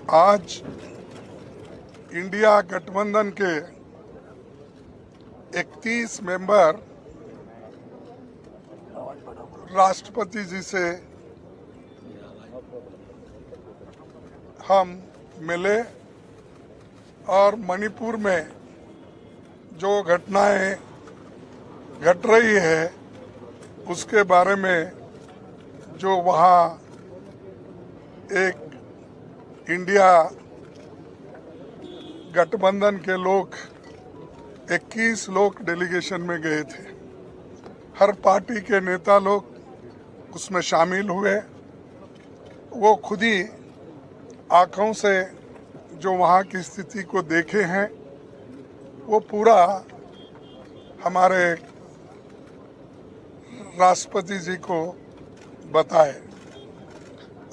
आज इंडिया गठबंधन के 31 मेंबर राष्ट्रपति जी से हम मिले और मणिपुर में जो घटनाएं घट रही है उसके बारे में, जो वहाँ एक इंडिया गठबंधन के लोग 21 लोग डेलीगेशन में गए थे। हर पार्टी के नेता लोग उसमें शामिल हुए। वो खुद ही आँखों से जो वहाँ की स्थिति को देखे हैं वो पूरा हमारे राष्ट्रपति जी को बताए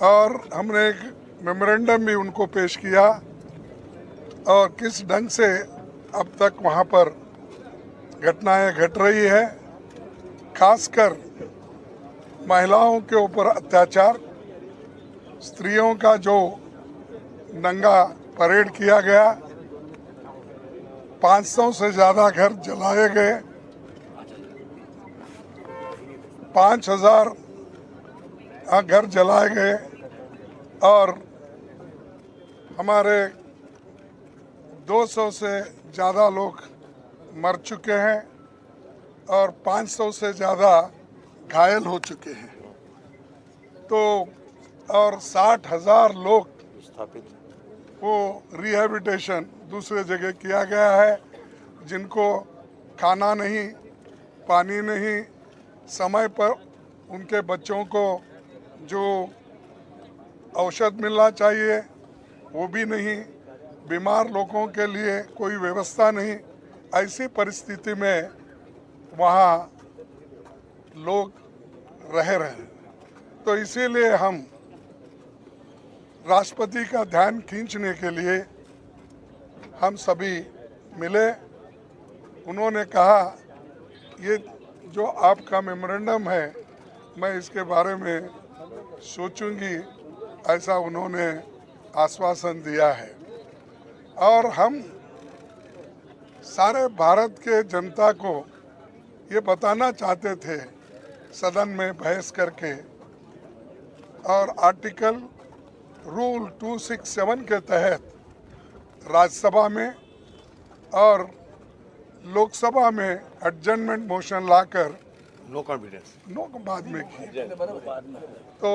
और हमने एक मेमोरेंडम भी उनको पेश किया और किस ढंग से अब तक वहाँ पर घटनाएं घट रही है, खासकर महिलाओं के ऊपर अत्याचार, स्त्रियों का जो नंगा परेड किया गया, 500 से ज़्यादा घर जलाए गए, 5000 घर जलाए गए और हमारे 200 से ज़्यादा लोग मर चुके हैं और 500 से ज़्यादा घायल हो चुके हैं। तो और 60,000 लोग वो रिहैबिलिटेशन दूसरे जगह किया गया है, जिनको खाना नहीं, पानी नहीं, समय पर उनके बच्चों को जो औषध मिलना चाहिए वो भी नहीं, बीमार लोगों के लिए कोई व्यवस्था नहीं। ऐसी परिस्थिति में वहाँ लोग रह रहे हैं। तो इसीलिए हम राष्ट्रपति का ध्यान खींचने के लिए हम सभी मिले। उन्होंने कहा ये जो आपका मेमोरेंडम है मैं इसके बारे में सोचूंगी, ऐसा उन्होंने आश्वासन दिया है। और हम सारे भारत के जनता को ये बताना चाहते थे सदन में बहस करके, और आर्टिकल रूल 267 के तहत राज्यसभा में और लोकसभा में एडजर्नमेंट मोशन लाकर नो कॉन्फिडेंस बाद में की। तो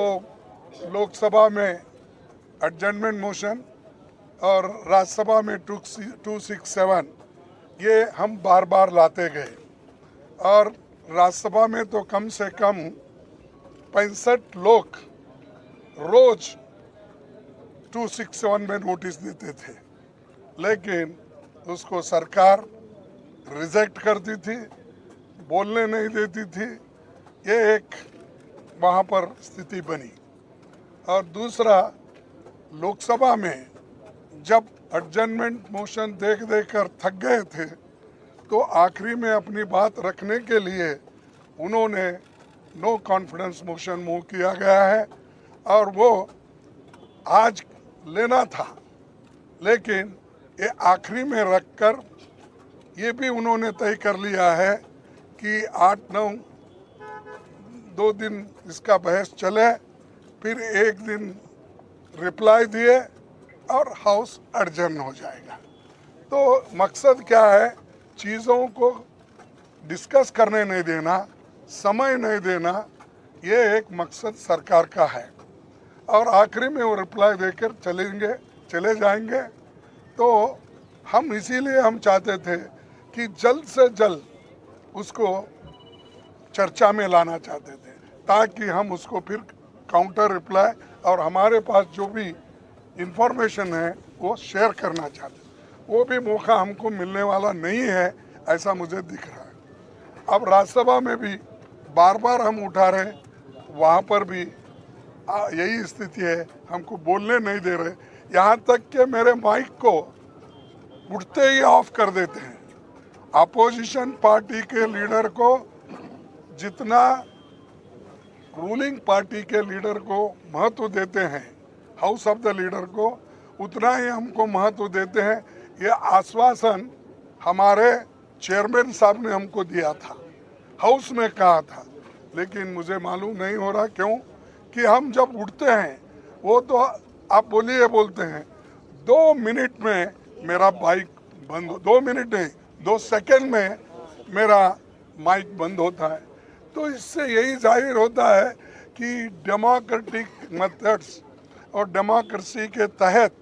लोकसभा में एडजर्नमेंट मोशन और राज्यसभा में 267 ये हम बार बार लाते गए और राज्यसभा में तो कम से कम 65 लोग रोज 267 में नोटिस देते थे, लेकिन उसको सरकार रिजेक्ट करती थी, बोलने नहीं देती थी। ये एक वहाँ पर स्थिति बनी। और दूसरा, लोकसभा में जब एडजर्नमेंट मोशन देख कर थक गए थे तो आखिरी में अपनी बात रखने के लिए उन्होंने नो कॉन्फिडेंस मोशन मूव किया गया है और वो आज लेना था, लेकिन ये आखिरी में रखकर ये भी उन्होंने तय कर लिया है कि 8-9 2 दिन इसका बहस चले, फिर एक दिन रिप्लाई दिए और हाउस एडजर्न हो जाएगा। तो मकसद क्या है, चीज़ों को डिस्कस करने नहीं देना, समय नहीं देना, ये एक मकसद सरकार का है। और आखिरी में वो रिप्लाई देकर चले जाएंगे। तो हम इसीलिए हम चाहते थे कि जल्द से जल्द उसको चर्चा में लाना चाहते थे, ताकि हम उसको फिर काउंटर रिप्लाई और हमारे पास जो भी इंफॉर्मेशन है वो शेयर करना चाहते हैं। वो भी मौका हमको मिलने वाला नहीं है, ऐसा मुझे दिख रहा है। अब राज्यसभा में भी बार बार हम उठा रहे, वहाँ पर भी यही स्थिति है, हमको बोलने नहीं दे रहे। यहाँ तक कि मेरे माइक को उठते ही ऑफ कर देते हैं। अपोजिशन पार्टी के लीडर को जितना रूलिंग पार्टी के लीडर को महत्व देते हैं, हाउस ऑफ द लीडर को, उतना ही हमको महत्व देते हैं। ये आश्वासन हमारे चेयरमैन साहब ने हमको दिया था, हाउस में कहा था, लेकिन मुझे मालूम नहीं हो रहा क्यों कि हम जब उठते हैं वो तो आप बोलिए बोलते हैं 2 मिनट में मेरा बाइक बंद, 2 मिनट नहीं 2 सेकंड में मेरा माइक बंद होता है। तो इससे यही जाहिर होता है कि डेमोक्रेटिक मेथड्स और डेमोक्रेसी के तहत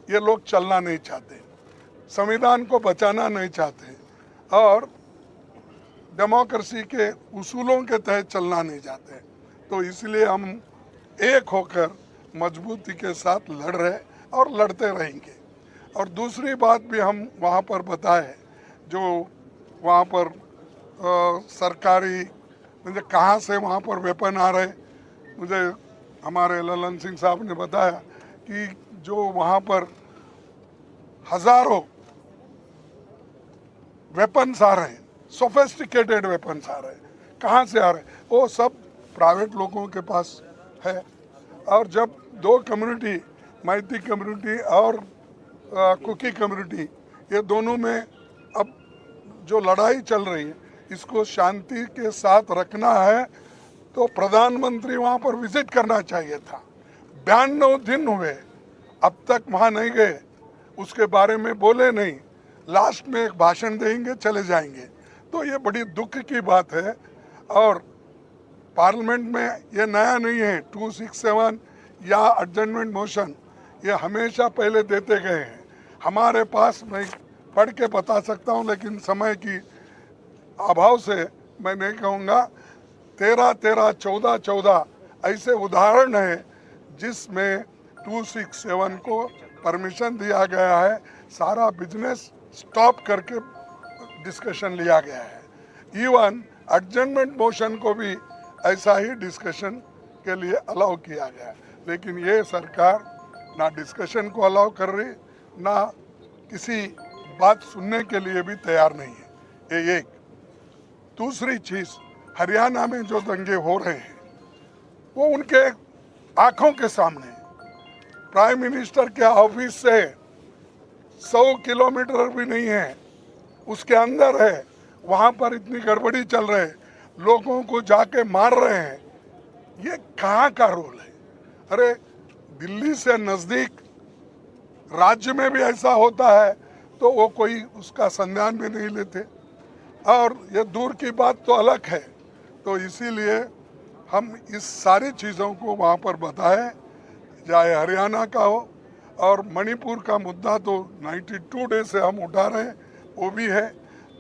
ये लोग चलना नहीं चाहते, संविधान को बचाना नहीं चाहते और डेमोक्रेसी के उसूलों के तहत चलना नहीं चाहते। तो इसलिए हम एक होकर मजबूती के साथ लड़ रहे और लड़ते रहेंगे। और दूसरी बात भी हम वहाँ पर बताए, जो वहाँ पर सरकारी मुझे कहाँ से वहाँ पर वेपन आ रहे, मुझे हमारे ललन सिंह साहब ने बताया कि जो वहाँ पर हजारों वेपन्स आ रहे हैं, सोफिस्टिकेटेड वेपन्स आ रहे हैं, कहाँ से आ रहे हैं? वो सब प्राइवेट लोगों के पास है। और जब 2 कम्युनिटी, मैती कम्युनिटी और कुकी कम्युनिटी, ये दोनों में अब जो लड़ाई चल रही है इसको शांति के साथ रखना है, तो प्रधानमंत्री वहाँ पर विजिट करना चाहिए था। 92 दिन हुए, अब तक वहाँ नहीं गए, उसके बारे में बोले नहीं, लास्ट में एक भाषण देंगे चले जाएंगे। तो ये बड़ी दुख की बात है। और पार्लियामेंट में ये नया नहीं है, 267 या एडजर्नमेंट मोशन ये हमेशा पहले देते गए हैं। हमारे पास मैं पढ़ के बता सकता हूँ, लेकिन समय की अभाव से मैं नहीं कहूँगा। 13-13, 14-14 ऐसे उदाहरण हैं जिसमें 267 को परमिशन दिया गया है, सारा बिजनेस स्टॉप करके डिस्कशन लिया गया है। इवन एडजर्नमेंट मोशन को भी ऐसा ही डिस्कशन के लिए अलाउ किया गया है। लेकिन ये सरकार ना डिस्कशन को अलाउ कर रही, ना किसी बात सुनने के लिए भी तैयार नहीं है। ये एक। दूसरी चीज़, हरियाणा में जो दंगे हो रहे हैं वो उनके आंखों के सामने, प्राइम मिनिस्टर के ऑफिस से 100 किलोमीटर भी नहीं है, उसके अंदर है, वहाँ पर इतनी गड़बड़ी चल रही है, लोगों को जाके मार रहे हैं। ये कहाँ का रोल है? अरे दिल्ली से नज़दीक राज्य में भी ऐसा होता है तो वो कोई उसका संज्ञान भी नहीं लेते, और ये दूर की बात तो अलग है। तो इसीलिए हम इस सारी चीज़ों को वहाँ पर बताएं, चाहे हरियाणा का हो, और मणिपुर का मुद्दा तो 92 डे से हम उठा रहे हैं, वो भी है।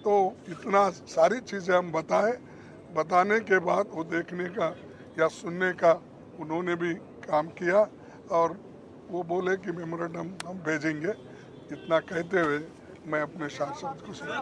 तो इतना सारी चीज़ें हम बताने के बाद वो देखने का या सुनने का उन्होंने भी काम किया, और वो बोले कि मेमोरेंडम हम भेजेंगे। इतना कहते हुए मैं अपने शासन को सुना।